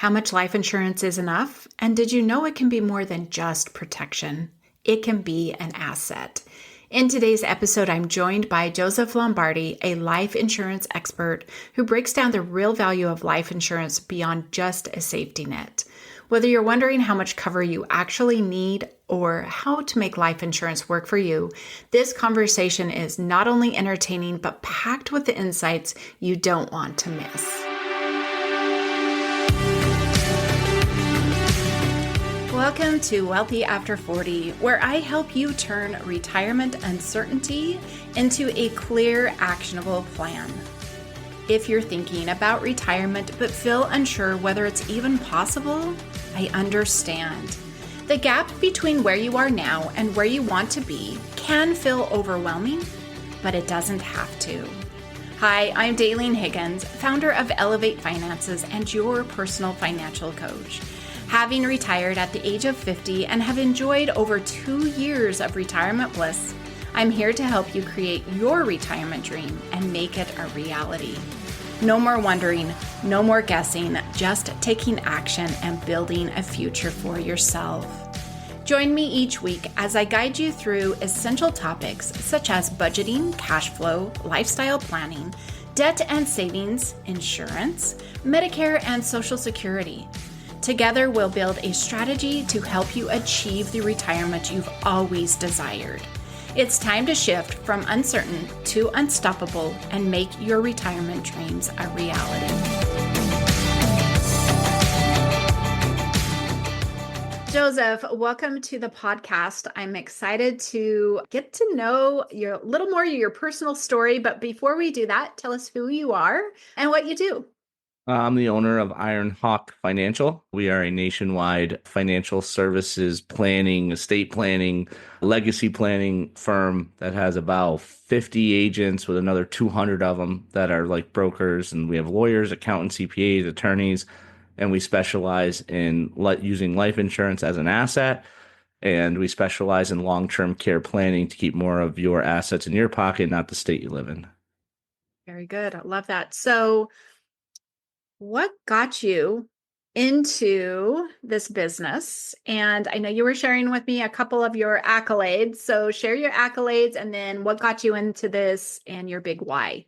How much life insurance is enough? And did you know it can be more than just protection? It can be an asset. In today's episode, I'm joined by Joseph Lombardi, a life insurance expert who breaks down the real value of life insurance beyond just a safety net. Whether you're wondering how much cover you actually need or how to make life insurance work for you, this conversation is not only entertaining, but packed with the insights you don't want to miss. Welcome to Wealthy After 40, where I help you turn retirement uncertainty into a clear, actionable plan. If you're thinking about retirement but feel unsure whether it's even possible, I understand. The gap between where you are now and where you want to be can feel overwhelming, but it doesn't have to. Hi, I'm Daylene Higgins, founder of Elevate Finances and your personal financial coach. Having retired at the age of 50 and have enjoyed over 2 years of retirement bliss, I'm here to help you create your retirement dream and make it a reality. No more wondering, no more guessing, just taking action and building a future for yourself. Join me each week as I guide you through essential topics such as budgeting, cash flow, lifestyle planning, debt and savings, insurance, Medicare, and Social Security. Together, we'll build a strategy to help you achieve the retirement you've always desired. It's time to shift from uncertain to unstoppable and make your retirement dreams a reality. Joseph, welcome to the podcast. I'm excited to get to know a little more your personal story. But before we do that, tell us who you are and what you do. I'm the owner of Iron Hawk Financial. We are a nationwide financial services planning, estate planning, legacy planning firm that has about 50 agents with another 200 of them that are like brokers. And we have lawyers, accountants, CPAs, attorneys, and we specialize in using life insurance as an asset. And we specialize in long-term care planning to keep more of your assets in your pocket, not the state you live in. Very good. I love that. So what got you into this business? And I know you were sharing with me a couple of your accolades. So share your accolades and then what got you into this and your big why.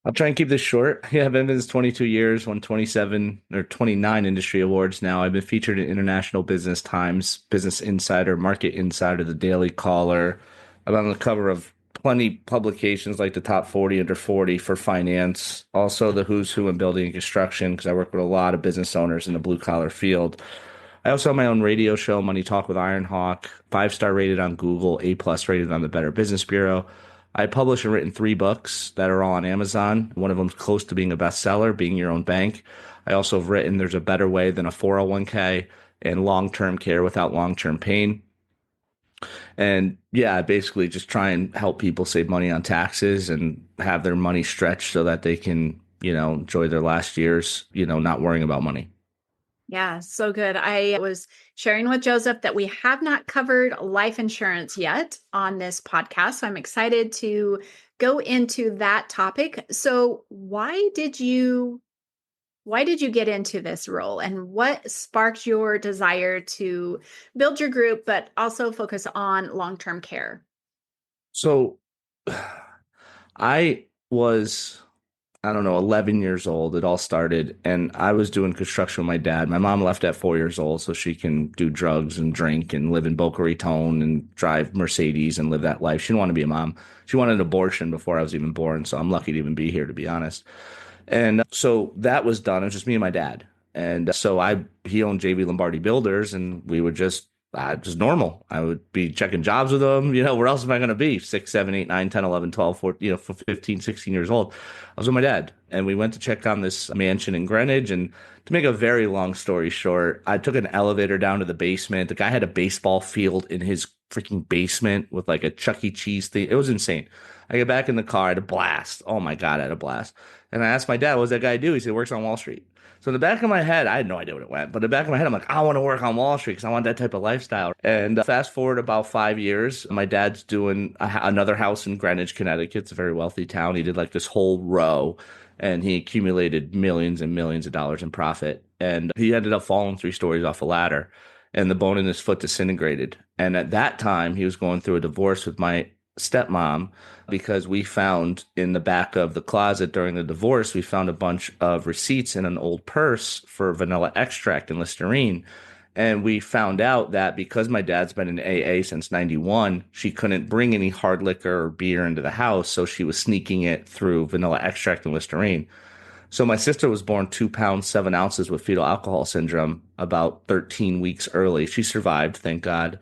I'll try and keep this short. Yeah, I've been in this 22 years, won 27 or 29 industry awards now. I've been featured in International Business Times, Business Insider, Market Insider, The Daily Caller. I'm on the cover of plenty publications like the Top 40 Under 40 for finance. Also the Who's Who in Building and Construction, because I work with a lot of business owners in the blue collar field. I also have my own radio show, Money Talk with Iron Hawk, 5-star rated on Google, A+ rated on the Better Business Bureau. I published and written 3 books that are all on Amazon. One of them's close to being a bestseller, Being Your Own Bank. I also have written There's a Better Way Than a 401k and Long-Term Care Without Long-Term Pain. And yeah, I basically just try and help people save money on taxes and have their money stretched so that they can, enjoy their last years, not worrying about money. Yeah, so good. I was sharing with Joseph that we have not covered life insurance yet on this podcast. So I'm excited to go into that topic. So why did you get into this role and what sparked your desire to build your group, but also focus on long-term care? So I was, 11 years old. It all started, and I was doing construction with my dad. My mom left at 4 years old so she can do drugs and drink and live in Boca Raton and drive Mercedes and live that life. She didn't want to be a mom. She wanted an abortion before I was even born, so I'm lucky to even be here, to be honest. And so that was done. It was just me and my dad. And so he owned JV Lombardi Builders, and we would just normal. I would be checking jobs with him. Where else am I going to be? 6, 7, 8, 9, 10, 11, 12, 14, 15, 16 years old. I was with my dad, and we went to check on this mansion in Greenwich. And to make a very long story short, I took an elevator down to the basement. The guy had a baseball field in his freaking basement with like a Chuck E. Cheese thing. It was insane. I get back in the car, I had a blast. Oh my God, I had a blast. And I asked my dad, what does that guy do? He said, he works on Wall Street. So in the back of my head, I had no idea what it went, but in the back of my head, I'm like, I want to work on Wall Street because I want that type of lifestyle. And fast forward about 5 years, my dad's doing another house in Greenwich, Connecticut. It's a very wealthy town. He did like this whole row. and he accumulated millions and millions of dollars in profit. And he ended up falling 3 stories off a ladder, and the bone in his foot disintegrated. And at that time, he was going through a divorce with my stepmom because we found in the back of the closet during the divorce, we found a bunch of receipts in an old purse for vanilla extract and Listerine. And we found out that because my dad's been in AA since 91, she couldn't bring any hard liquor or beer into the house. So she was sneaking it through vanilla extract and Listerine. So my sister was born 2 pounds, 7 ounces with fetal alcohol syndrome about 13 weeks early. She survived, thank God.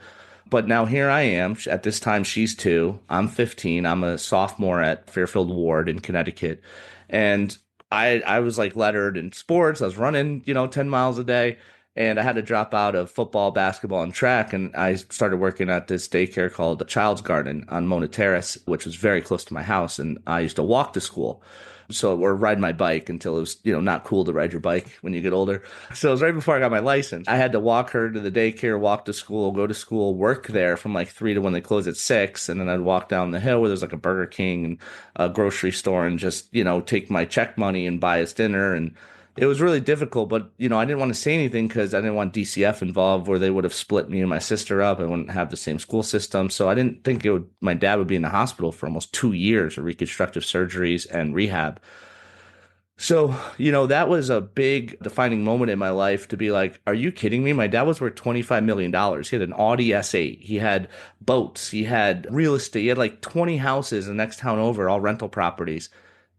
But now here I am. At this time, she's 2. I'm 15. I'm a sophomore at Fairfield Ward in Connecticut. And I was like lettered in sports. I was running, 10 miles a day. And I had to drop out of football, basketball, and track. And I started working at this daycare called the Child's Garden on Mona Terrace, which was very close to my house. And I used to walk to school. So, or ride my bike until it was, not cool to ride your bike when you get older. So it was right before I got my license. I had to walk her to the daycare, walk to school, go to school, work there from like 3 to when they close at 6. And then I'd walk down the hill where there's like a Burger King and a grocery store and just, take my check money and buy us dinner. And it was really difficult, but I didn't want to say anything because I didn't want DCF involved where they would have split me and my sister up. I wouldn't have the same school system. So I didn't think my dad would be in the hospital for almost 2 years of reconstructive surgeries and rehab. So, that was a big defining moment in my life to be like, are you kidding me? My dad was worth $25 million. He had an Audi S8. He had boats. He had real estate. He had like 20 houses in the next town over, all rental properties.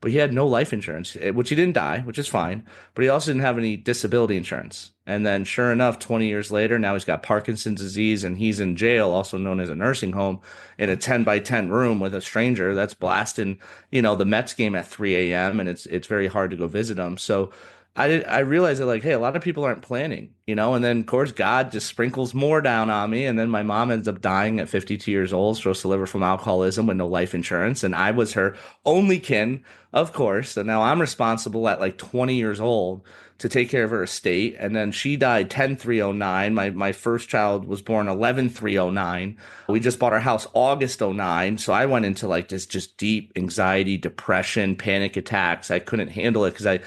But he had no life insurance, which he didn't die, which is fine. But he also didn't have any disability insurance. And then, sure enough, 20 years later, now he's got Parkinson's disease and he's in jail, also known as a nursing home, in a 10 by 10 room with a stranger that's blasting, the Mets game at 3 a.m. And it's very hard to go visit him. So I realized that like, hey, a lot of people aren't planning, and then of course God just sprinkles more down on me. And then my mom ends up dying at 52 years old, cirrhosis of liver from alcoholism with no life insurance. And I was her only kin, of course. And now I'm responsible at like 20 years old to take care of her estate. And then she died 10/3/09. My first child was born 11/3/09. We just bought our house August '09. So I went into like this just deep anxiety, depression, panic attacks. I couldn't handle it because I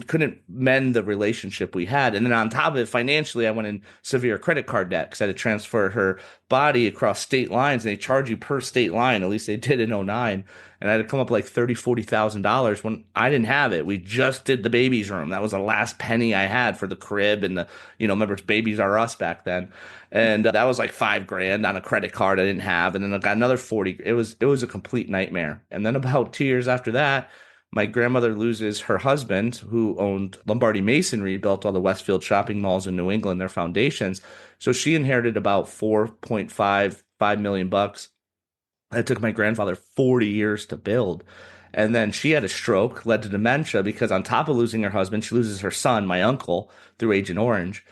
couldn't mend the relationship we had. And then on top of it, financially, I went in severe credit card debt because I had to transfer her body across state lines, and they charge you per state line. At least they did in '09. And I had to come up like $30,000, $40,000 when I didn't have it. We just did the baby's room. That was the last penny I had for the crib and the, remember it's Babies R Us back then. And that was like $5,000 on a credit card I didn't have. And then I got another 40. It was a complete nightmare. And then about 2 years after that, my grandmother loses her husband, who owned Lombardi Masonry, built all the Westfield shopping malls in New England, their foundations. So she inherited about 4.55 million bucks. It took my grandfather 40 years to build. And then she had a stroke, led to dementia, because on top of losing her husband, she loses her son, my uncle, through Agent Orange,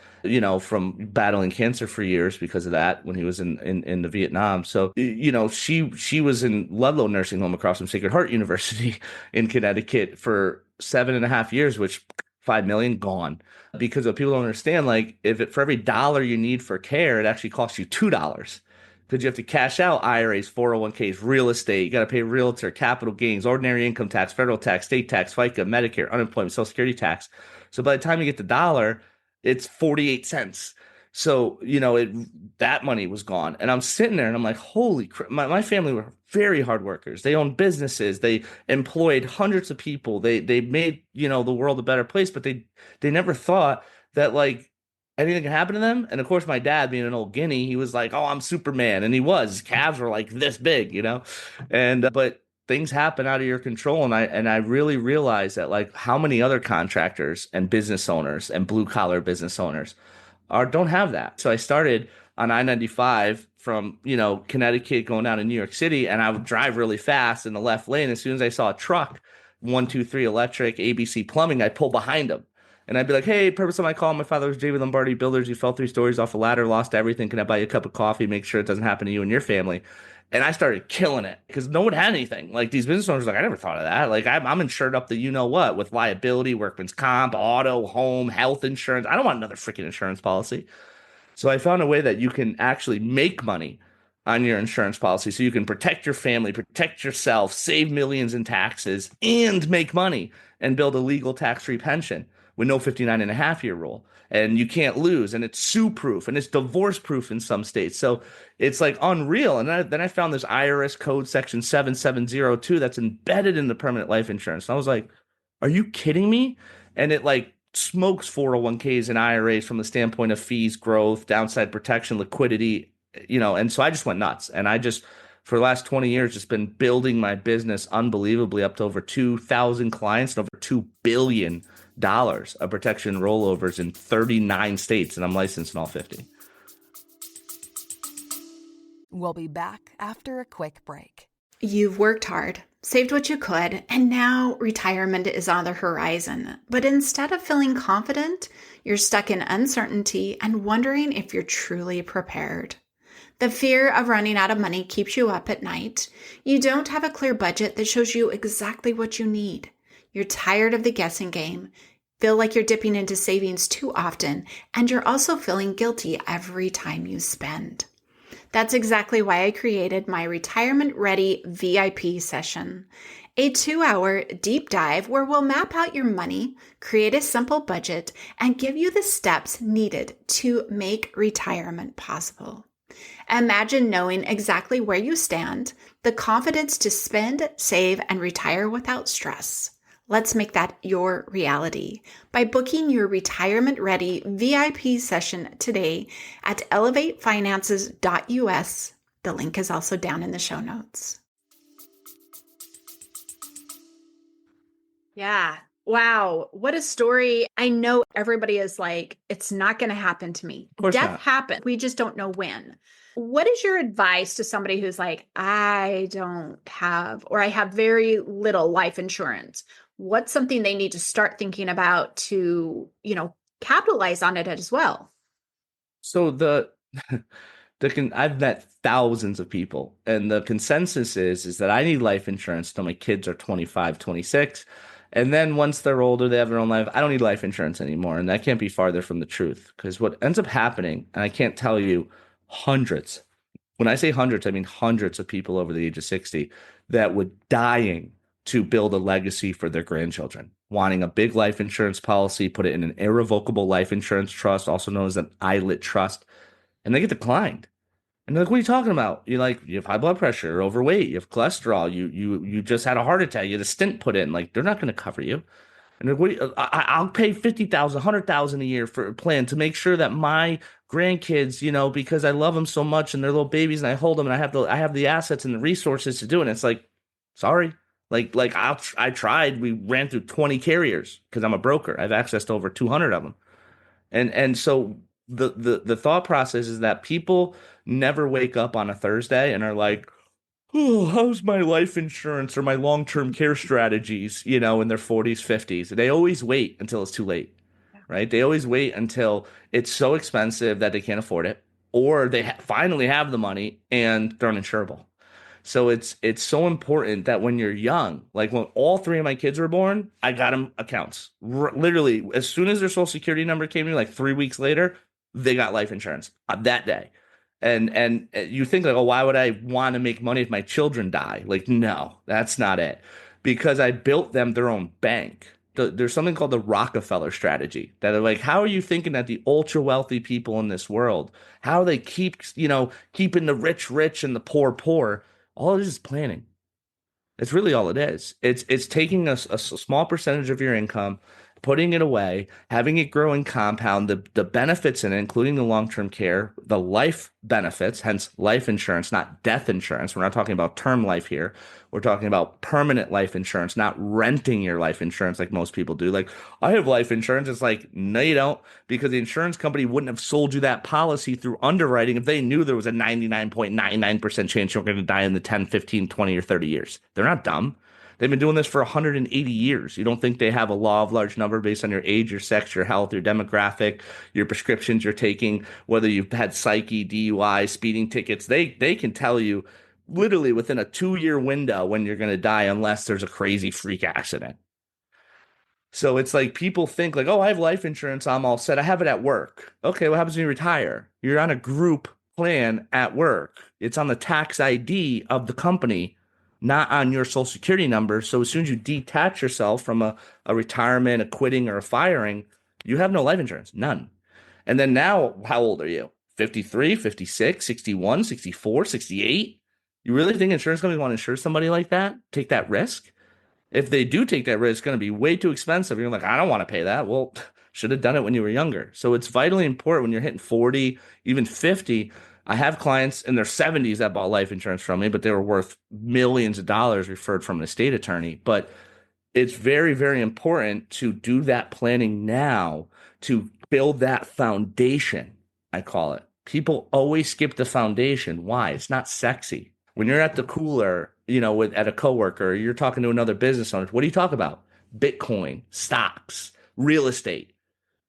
from battling cancer for years because of that when he was in the Vietnam. So, she was in Ludlow Nursing Home across from Sacred Heart University in Connecticut for 7.5 years, which 5 million gone. Because what people don't understand, like for every dollar you need for care, it actually costs you $2. Because you have to cash out IRAs, 401ks, real estate. You got to pay realtor, capital gains, ordinary income tax, federal tax, state tax, FICA, Medicare, unemployment, Social Security tax. So by the time you get the dollar, it's 48 cents. So, that money was gone. And I'm sitting there and I'm like, holy crap. My family were very hard workers. They owned businesses. They employed hundreds of people. They made, the world a better place, but they never thought that like anything can happen to them. And of course, my dad, being an old guinea, he was like, "Oh, I'm Superman," and he was. His calves were like this big, And but things happen out of your control, and I really realized that like how many other contractors and business owners and blue collar business owners don't have that. So I started on I-95 from Connecticut going down to New York City, and I would drive really fast in the left lane. As soon as I saw a truck, 123 electric, ABC plumbing, I'd pull behind them. And I'd be like, hey, purpose of my call, my father was J.V. Lombardi Builders. You fell 3 stories off a ladder, lost everything. Can I buy you a cup of coffee? Make sure it doesn't happen to you and your family. And I started killing it because no one had anything. Like these business owners were like, I never thought of that. Like I'm insured up to what with liability, workman's comp, auto, home, health insurance. I don't want another freaking insurance policy. So I found a way that you can actually make money on your insurance policy so you can protect your family, protect yourself, save millions in taxes, and make money and build a legal tax-free pension with no 59 and a half year rule. And you can't lose, and it's sue proof and it's divorce proof in some states. So it's like unreal. And then I found this IRS code section 7702 that's embedded in the permanent life insurance. And I was like, are you kidding me? And it like smokes 401ks and IRAs from the standpoint of fees, growth, downside protection, liquidity, and so I just went nuts. And I just, for the last 20 years, just been building my business unbelievably up to over 2,000 clients and over $2 billion of protection rollovers in 39 states. And I'm licensed in all 50. We'll be back after a quick break. You've worked hard, saved what you could, and now retirement is on the horizon. But instead of feeling confident, you're stuck in uncertainty and wondering if you're truly prepared. The fear of running out of money keeps you up at night. You don't have a clear budget that shows you exactly what you need. You're tired of the guessing game, feel like you're dipping into savings too often, and you're also feeling guilty every time you spend. That's exactly why I created my Retirement Ready VIP session, a 2-hour deep dive where we'll map out your money, create a simple budget, and give you the steps needed to make retirement possible. Imagine knowing exactly where you stand, the confidence to spend, save, and retire without stress. Let's make that your reality by booking your Retirement Ready VIP session today at elevatefinances.us. The link is also down in the show notes. Yeah. Wow. What a story. I know everybody is like, it's not going to happen to me. Of course Death not. happened. We just don't know when. What is your advice to somebody who's like, I don't have, or I have very little life insurance? What's something they need to start thinking about to, capitalize on it as well? So I've met thousands of people, and the consensus is that I need life insurance till my kids are 25, 26. And then once they're older, they have their own life. I don't need life insurance anymore. And that can't be farther from the truth, because what ends up happening, and I can't tell you hundreds, when I say hundreds, I mean hundreds of people over the age of 60 that would dying to build a legacy for their grandchildren, wanting a big life insurance policy, put it in an irrevocable life insurance trust, also known as an ILIT trust, and they get declined. And they're like, what are you talking about? You're like, you have high blood pressure, you're overweight, you have cholesterol, you just had a heart attack, you had a stent put in. Like, they're not going to cover you. And they're like, I'll pay 50,000, 100,000 a year for a plan to make sure that my grandkids, because I love them so much and they're little babies and I hold them and I have the assets and the resources to do it. And it's like, sorry. I tried. We ran through 20 carriers because I'm a broker. I have access to over 200 of them. And so the thought process is that people never wake up on a Thursday and are like, oh, how's my life insurance or my long-term care strategies, in their 40s, 50s. They always wait until it's too late, right? They always wait until it's so expensive that they can't afford it, or they finally have the money and they're uninsurable. So it's so important that when you're young, like when all three of my kids were born, I got them accounts. Literally, as soon as their social security number came to me, like 3 weeks later, they got life insurance that day. And you think like, oh, why would I want to make money if my children die? Like, no, that's not it. Because I built them their own bank. There's something called the Rockefeller strategy that are like, how are you thinking that the ultra wealthy people in this world, how they keep, keeping the rich rich and the poor poor? All it is planning. It's really all it is. It's taking a small percentage of your income, putting it away, having it grow and compound, the benefits in it, including the long-term care, the life benefits, hence life insurance, not death insurance. We're not talking about term life here. We're talking about permanent life insurance, not renting your life insurance like most people do. Like, I have life insurance. It's like, no, you don't, because the insurance company wouldn't have sold you that policy through underwriting if they knew there was a 99.99% chance you're going to die in the 10, 15, 20, or 30 years. They're not dumb. They've been doing this for 180 years. You don't think they have a law of large number based on your age, your sex, your health, your demographic, your prescriptions you're taking, whether you've had psyche, DUI, speeding tickets. They can tell you literally within a 2-year window when you're going to die unless there's a crazy freak accident. So it's like people think like, oh, I have life insurance, I'm all set. I have it at work. Okay, what happens when you retire? You're on a group plan at work. It's on the tax ID of the company, not on your social security number. So as soon as you detach yourself from a retirement, a quitting, or a firing, you have no life insurance, none. And then now, how old are you? 53, 56, 61, 64, 68? You really think insurance companies want to insure somebody like that? Take that risk? If they do take that risk, it's going to be way too expensive. You're like, I don't want to pay that. Well, should have done it when you were younger. So it's vitally important when you're hitting 40, even 50. I have clients in their 70s that bought life insurance from me, but they were worth millions of dollars referred from an estate attorney. But it's very, very important to do that planning now to build that foundation, I call it. People always skip the foundation. Why? It's not sexy. When you're at the cooler, at a coworker, you're talking to another business owner. What do you talk about? Bitcoin, stocks, real estate.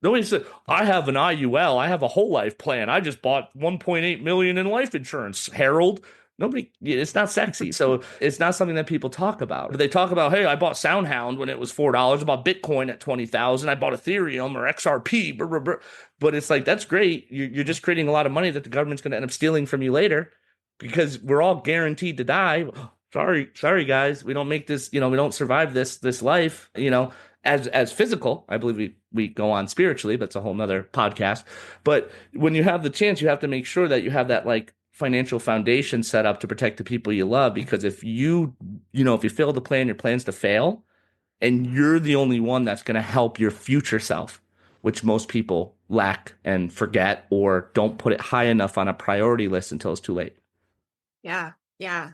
Nobody said, I have an IUL. I have a whole life plan. I just bought 1.8 million in life insurance, Harold. Nobody, it's not sexy. So it's not something that people talk about. They talk about, hey, I bought SoundHound when it was $4. I bought Bitcoin at 20,000. I bought Ethereum or XRP. Blah, blah, blah. But it's like, that's great. You're just creating a lot of money that the government's going to end up stealing from you later because we're all guaranteed to die. Sorry, guys. We don't make this, we don't survive this life, as physical. I believe we go on spiritually, but it's a whole nother podcast. But when you have the chance, you have to make sure that you have that like financial foundation set up to protect the people you love. Because if if you fail to plan, your plans to fail, and you're the only one that's going to help your future self, which most people lack and forget or don't put it high enough on a priority list until it's too late. Yeah. Yeah.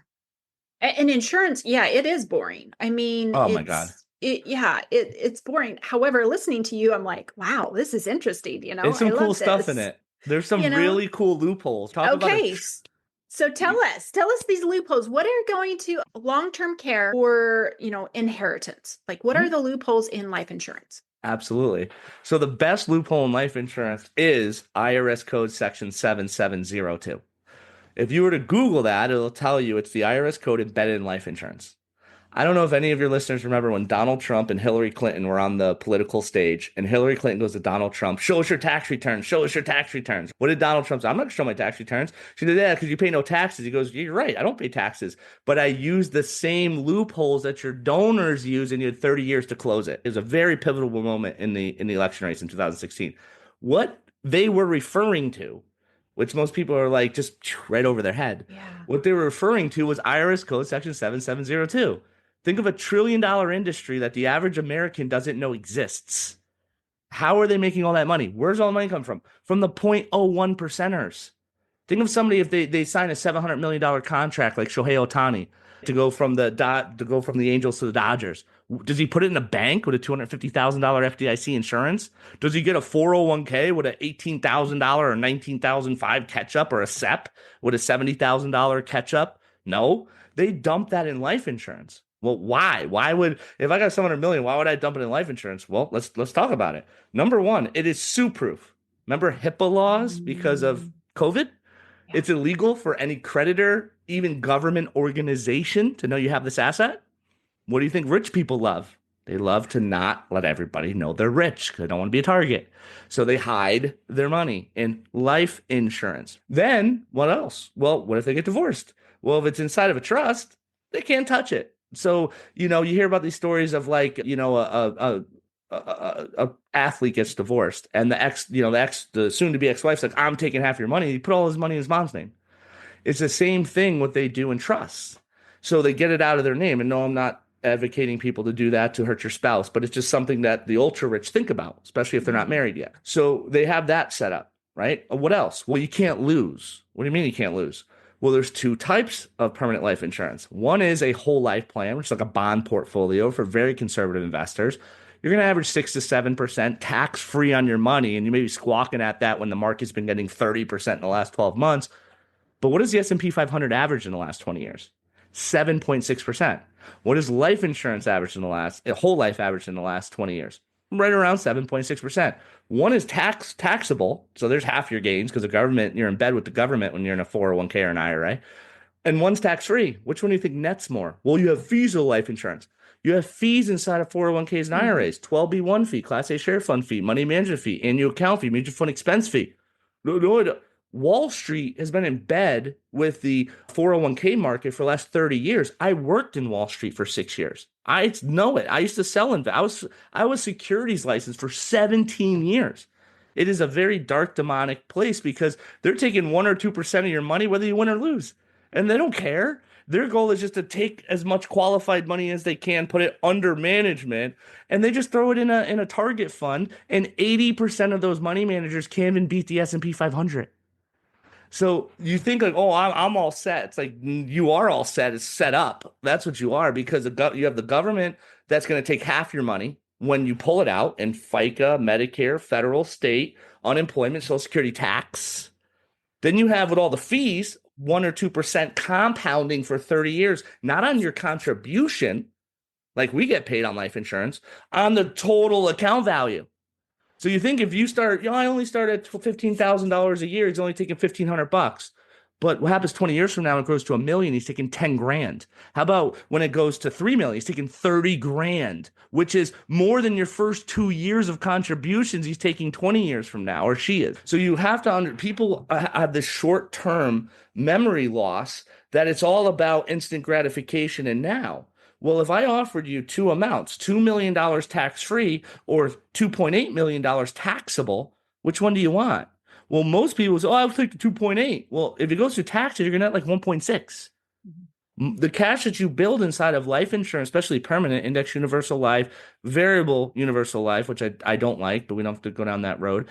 And insurance, yeah, it is boring. I mean, oh my God. It's boring. However, listening to you, I'm like, wow, this is interesting. There's some cool stuff in it. There's some really cool loopholes. Okay. So tell us these loopholes. What are going to long-term care or, inheritance? Like, what are the loopholes in life insurance? Absolutely. So the best loophole in life insurance is IRS code section 7702. If you were to Google that, it'll tell you it's the IRS code embedded in life insurance. I don't know if any of your listeners remember when Donald Trump and Hillary Clinton were on the political stage, and Hillary Clinton goes to Donald Trump, show us your tax returns, show us your tax returns. What did Donald Trump say? I'm not going to show my tax returns. She did, yeah, because you pay no taxes. He goes, you're right, I don't pay taxes, but I use the same loopholes that your donors use, and you had 30 years to close it. It was a very pivotal moment in the election race in 2016. What they were referring to, which most people are like just right over their head. Yeah. What they were referring to was IRS code section 7702. Think of $1 trillion industry that the average American doesn't know exists. How are they making all that money? Where's all the money come from? From the 0.01 percenters. Think of somebody if they sign a $700 million contract like Shohei Ohtani to go from the Angels to the Dodgers. Does he put it in a bank with a $250,000 FDIC insurance? Does he get a 401k with an $18,000 or $19,005 catch up or a SEP with a $70,000 catch up? No, they dump that in life insurance. Well, why? Why would, if I got $700 million, why would I dump it in life insurance? Well, let's talk about it. Number one, it is sue-proof. Remember HIPAA laws because of COVID? Yeah. It's illegal for any creditor, even government organization, to know you have this asset. What do you think rich people love? They love to not let everybody know they're rich because they don't want to be a target. So they hide their money in life insurance. Then what else? Well, what if they get divorced? Well, if it's inside of a trust, they can't touch it. So, you hear about these stories of like, a athlete gets divorced and the soon to be ex-wife's like, I'm taking half your money. He put all his money in his mom's name. It's the same thing what they do in trusts. So they get it out of their name. And no, I'm not advocating people to do that to hurt your spouse, but it's just something that the ultra rich think about, especially if they're not married yet. So they have that set up, right? What else? Well, you can't lose. What do you mean you can't lose? Well, there's two types of permanent life insurance. One is a whole life plan, which is like a bond portfolio for very conservative investors. You're going to average 6 to 7% tax-free on your money, and you may be squawking at that when the market's been getting 30% in the last 12 months. But what does the S&P 500 average in the last 20 years? 7.6%. What does life insurance average in whole life average in the last 20 years? Right around 7.6%. One is taxable, so there's half your gains because you're in bed with the government when you're in a 401k or an IRA. And one's tax-free. Which one do you think nets more? Well, you have fees of life insurance. You have fees inside of 401ks and IRAs, 12B1 fee, Class A share fund fee, money management fee, annual account fee, mutual fund expense fee. No, Wall Street has been in bed with the 401k market for the last 30 years. I worked in Wall Street for 6 years. I know it. I used to sell I was securities licensed for 17 years. It is a very dark, demonic place because they're taking 1 or 2% of your money, whether you win or lose. And they don't care. Their goal is just to take as much qualified money as they can, put it under management, and they just throw it in a target fund. And 80% of those money managers can't even beat the S&P 500. So you think like, oh, I'm all set. It's like you are all set. It's set up. That's what you are because you have the government that's going to take half your money when you pull it out in FICA, Medicare, federal, state, unemployment, Social Security tax. Then you have with all the fees, 1 or 2% compounding for 30 years, not on your contribution, like we get paid on life insurance, on the total account value. So you think if you start, I only start at $15,000 a year, he's only taking $1,500. But what happens 20 years from now, it grows to $1 million, he's taking 10 grand. How about when it goes to 3 million, he's taking 30 grand, which is more than your first 2 years of contributions he's taking 20 years from now, or she is. So you have to, people have this short-term memory loss that it's all about instant gratification and now. Well, if I offered you two amounts, $2 million tax-free or $2.8 million taxable, which one do you want? Well, most people say, I'll take the 2.8. Well, if it goes through taxes, you're going to get like 1.6. Mm-hmm. The cash that you build inside of life insurance, especially permanent, index universal life, variable universal life, which I don't like, but we don't have to go down that road,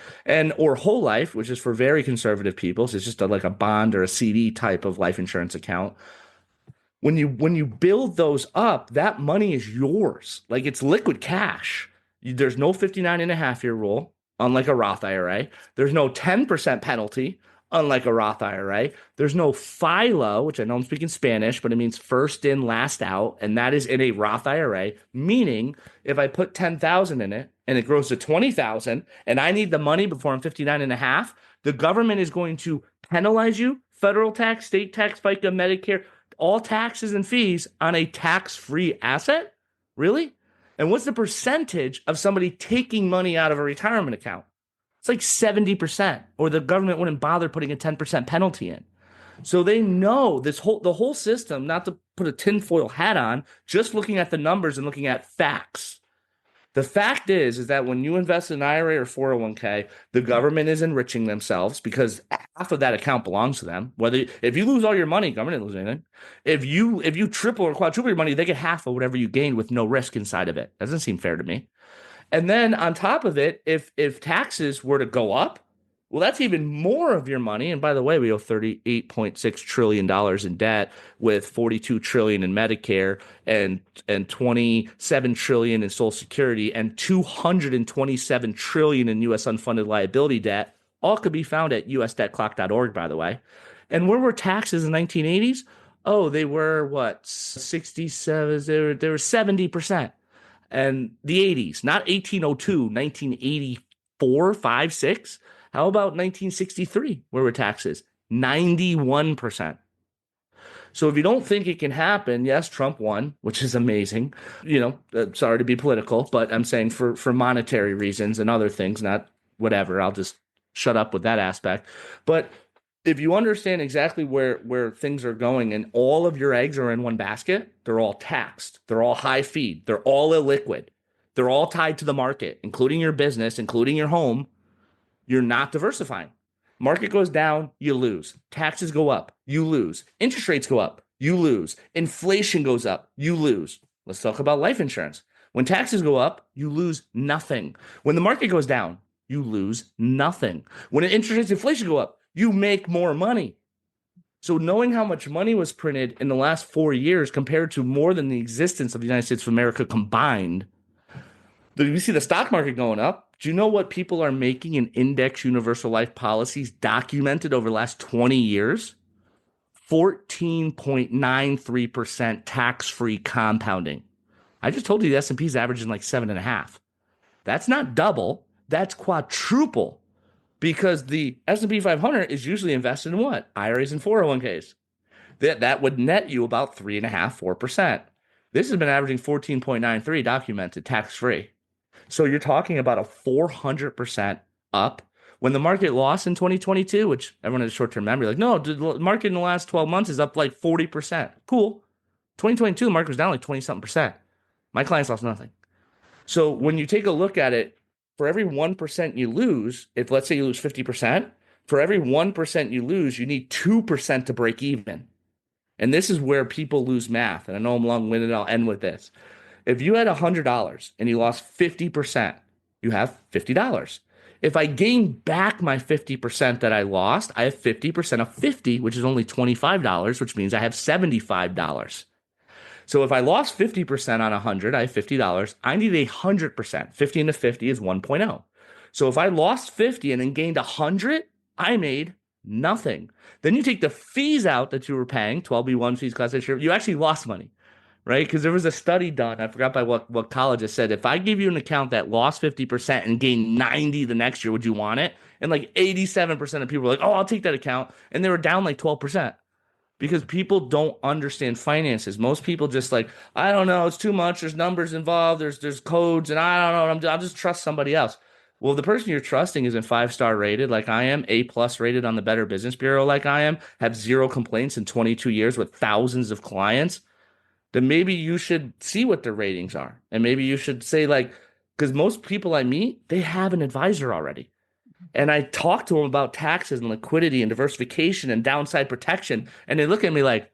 or whole life, which is for very conservative people. So it's just like a bond or a CD type of life insurance account. When you build those up, that money is yours. Like it's liquid cash. There's no 59.5-year rule, unlike a Roth IRA. There's no 10% penalty, unlike a Roth IRA. There's no FILO, which I know I'm speaking Spanish, but it means first in, last out, and that is in a Roth IRA, meaning if I put 10,000 in it and it grows to 20,000 and I need the money before I'm 59.5, the government is going to penalize you, federal tax, state tax, FICA, Medicare, all taxes and fees on a tax-free asset? Really? And what's the percentage of somebody taking money out of a retirement account? It's like 70%, or the government wouldn't bother putting a 10% penalty in. So they know the whole system, not to put a tinfoil hat on, just looking at the numbers and looking at facts. The fact is that when you invest in an IRA or 401k, the government is enriching themselves because half of that account belongs to them. If you lose all your money, government didn't lose anything. If you triple or quadruple your money, they get half of whatever you gained with no risk inside of it. Doesn't seem fair to me. And then on top of it, if taxes were to go up, well, that's even more of your money. And by the way, we owe $38.6 trillion in debt with $42 trillion in Medicare and $27 trillion in Social Security and $227 trillion in U.S. unfunded liability debt. All could be found at usdebtclock.org, by the way. And where were taxes in the 1980s? Oh, they were what? 67, they were 70%. And the 80s, not 1802, 1984, 5, 6. How about 1963? Where were taxes? 91%. So if you don't think it can happen, yes, Trump won, which is amazing. Sorry to be political, but I'm saying for monetary reasons and other things, not whatever. I'll just shut up with that aspect. But if you understand exactly where things are going and all of your eggs are in one basket, they're all taxed. They're all high fee. They're all illiquid. They're all tied to the market, including your business, including your home. You're not diversifying. Market goes down, you lose. Taxes go up, you lose. Interest rates go up, you lose. Inflation goes up, you lose. Let's talk about life insurance. When taxes go up, you lose nothing. When the market goes down, you lose nothing. When interest rates, inflation go up, you make more money. So knowing how much money was printed in the last 4 years compared to more than the existence of the United States of America combined, you see the stock market going up. Do you know what people are making in index universal life policies documented over the last 20 years? 14.93% tax-free compounding. I just told you the S&P is averaging like 7.5. That's not double. That's quadruple. Because the S&P 500 is usually invested in what? IRAs and 401ks. That would net you about 3.5%, 4%. This has been averaging 14.93 documented, tax-free. So you're talking about a 400% up When the market lost in 2022, which everyone has short-term memory, like, no, the market in the last 12 months is up like 40%. Cool. 2022, the market was down like 20 something percent. My clients lost nothing. So when you take a look at it, for every 1% you lose, if let's say you lose 50%, for every 1% you lose, you need 2% to break even. And this is where people lose math. And I know I'm long-winded. I'll end with this. If you had $100 and you lost 50%, you have $50. If I gain back my 50% that I lost, I have 50% of 50, which is only $25, which means I have $75. So if I lost 50% on 100, I have $50. I need 100%. 50 into 50 is 1.0. So if I lost 50 and then gained 100, I made nothing. Then you take the fees out that you were paying, 12B1 fees, class A share, you actually lost money, right? Because there was a study done, I forgot by what college it said, if I give you an account that lost 50% and gained 90 the next year, would you want it? And like 87% of people were like, oh, I'll take that account. And they were down like 12%. Because people don't understand finances. Most people just like, I don't know, it's too much. There's numbers involved. There's codes, and I don't know. I'll just trust somebody else. Well, the person you're trusting isn't 5-star rated like I am, A+ rated on the Better Business Bureau like I am, have 0 complaints in 22 years with thousands of clients. Then maybe you should see what their ratings are, and maybe you should say like, because most people I meet, they have an advisor already. And I talk to them about taxes and liquidity and diversification and downside protection. And they look at me like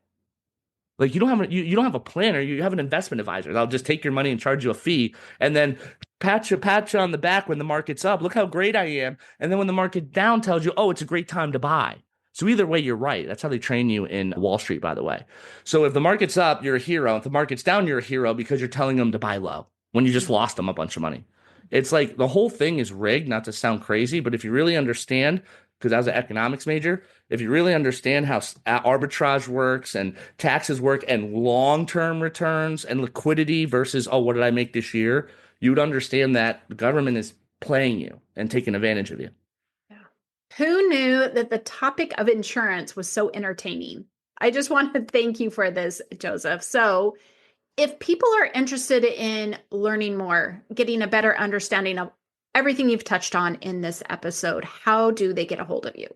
you don't have a planner, you have an investment advisor. They'll just take your money and charge you a fee and then pat you on the back when the market's up. Look how great I am. And then when the market down tells you, oh, it's a great time to buy. So either way, you're right. That's how they train you in Wall Street, by the way. So if the market's up, you're a hero. If the market's down, you're a hero because you're telling them to buy low when you just lost them a bunch of money. It's like the whole thing is rigged, not to sound crazy, but if you really understand, because I was an economics major, if you really understand how arbitrage works and taxes work and long-term returns and liquidity versus, oh, what did I make this year? You would understand that the government is playing you and taking advantage of you. Yeah. Who knew that the topic of insurance was so entertaining? I just want to thank you for this, Joseph. So if people are interested in learning more, getting a better understanding of everything you've touched on in this episode, how do they get a hold of you?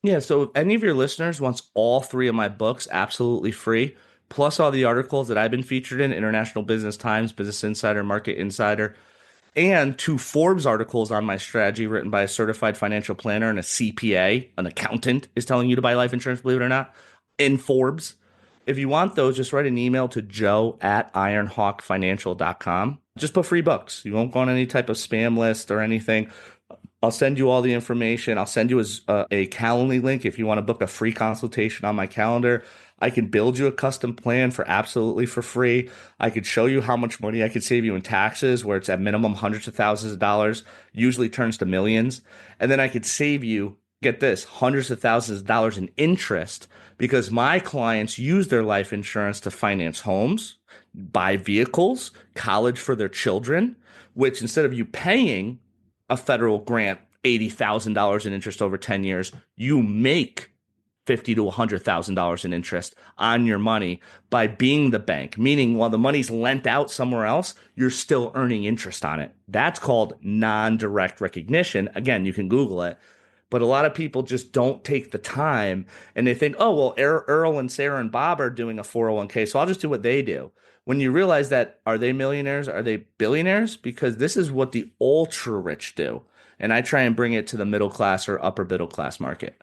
Yeah, so if any of your listeners wants all 3 of my books absolutely free, plus all the articles that I've been featured in, International Business Times, Business Insider, Market Insider, and 2 Forbes articles on my strategy written by a certified financial planner and a CPA, an accountant, is telling you to buy life insurance, believe it or not, in Forbes. If you want those, just write an email to joe@ironhawkfinancial.com. Just put free books. You won't go on any type of spam list or anything. I'll send you all the information. I'll send you a Calendly link if you want to book a free consultation on my calendar. I can build you a custom plan for absolutely for free. I could show you how much money I could save you in taxes, where it's at minimum hundreds of thousands of dollars, usually turns to millions. And then I could save you, get this, hundreds of thousands of dollars in interest because my clients use their life insurance to finance homes, buy vehicles, college for their children, which instead of you paying a federal grant, $80,000 in interest over 10 years, you make $50,000 to $100,000 in interest on your money by being the bank, meaning while the money's lent out somewhere else, you're still earning interest on it. That's called non-direct recognition. Again, you can Google it. But a lot of people just don't take the time and they think, oh, well, Earl and Sarah and Bob are doing a 401k, so I'll just do what they do. When you realize that, are they millionaires? Are they billionaires? Because this is what the ultra rich do. And I try and bring it to the middle class or upper middle class market.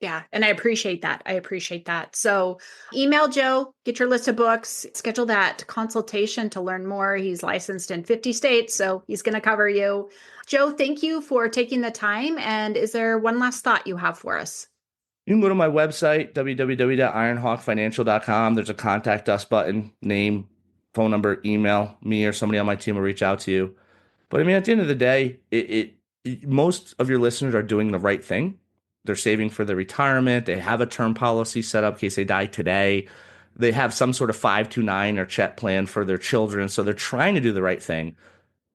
Yeah. And I appreciate that. So email Joe, get your list of books, schedule that consultation to learn more. He's licensed in 50 states, so he's going to cover you. Joe, thank you for taking the time. And is there one last thought you have for us? You can go to my website, www.ironhawkfinancial.com. There's a contact us button, name, phone number, email me or somebody on my team will reach out to you. But I mean, at the end of the day, most of your listeners are doing the right thing. They're saving for their retirement. They have a term policy set up in case they die today. They have some sort of 529 or CHET plan for their children. So they're trying to do the right thing.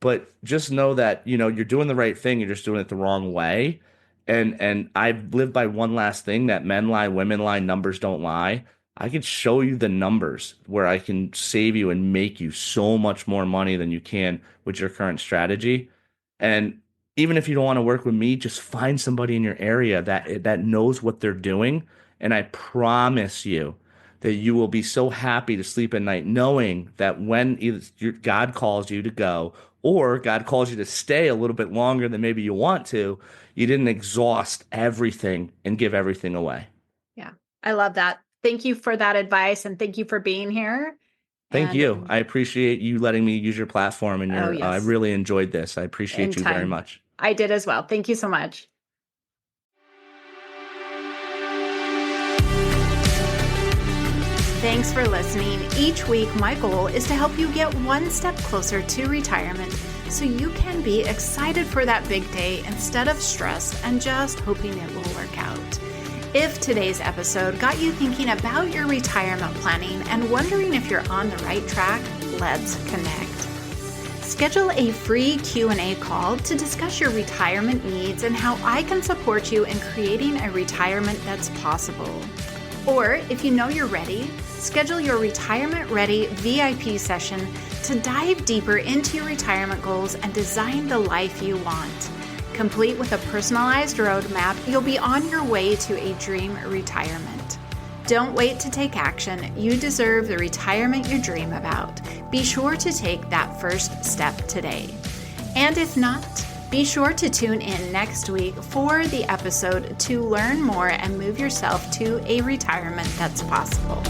But just know that, you're doing the right thing. You're just doing it the wrong way. And I've lived by one last thing, that men lie, women lie, numbers don't lie. I can show you the numbers where I can save you and make you so much more money than you can with your current strategy. And even if you don't want to work with me, just find somebody in your area that knows what they're doing. And I promise you that you will be so happy to sleep at night knowing that when either God calls you to go or God calls you to stay a little bit longer than maybe you want to, you didn't exhaust everything and give everything away. Yeah, I love that. Thank you for that advice, and thank you for being here. Thank And you. I appreciate you letting me use your platform and oh, I yes, really enjoyed this. I appreciate you very anytime. much. I did as well. Thank you so much. Thanks for listening. Each week, my goal is to help you get one step closer to retirement so you can be excited for that big day instead of stressed and just hoping it will work out. If today's episode got you thinking about your retirement planning and wondering if you're on the right track, let's connect. Schedule a free Q&A call to discuss your retirement needs and how I can support you in creating a retirement that's possible. Or if you know you're ready, schedule your Retirement Ready VIP session to dive deeper into your retirement goals and design the life you want. Complete with a personalized roadmap, you'll be on your way to a dream retirement. Don't wait to take action. You deserve the retirement you dream about. Be sure to take that first step today. And if not, be sure to tune in next week for the episode to learn more and move yourself to a retirement that's possible.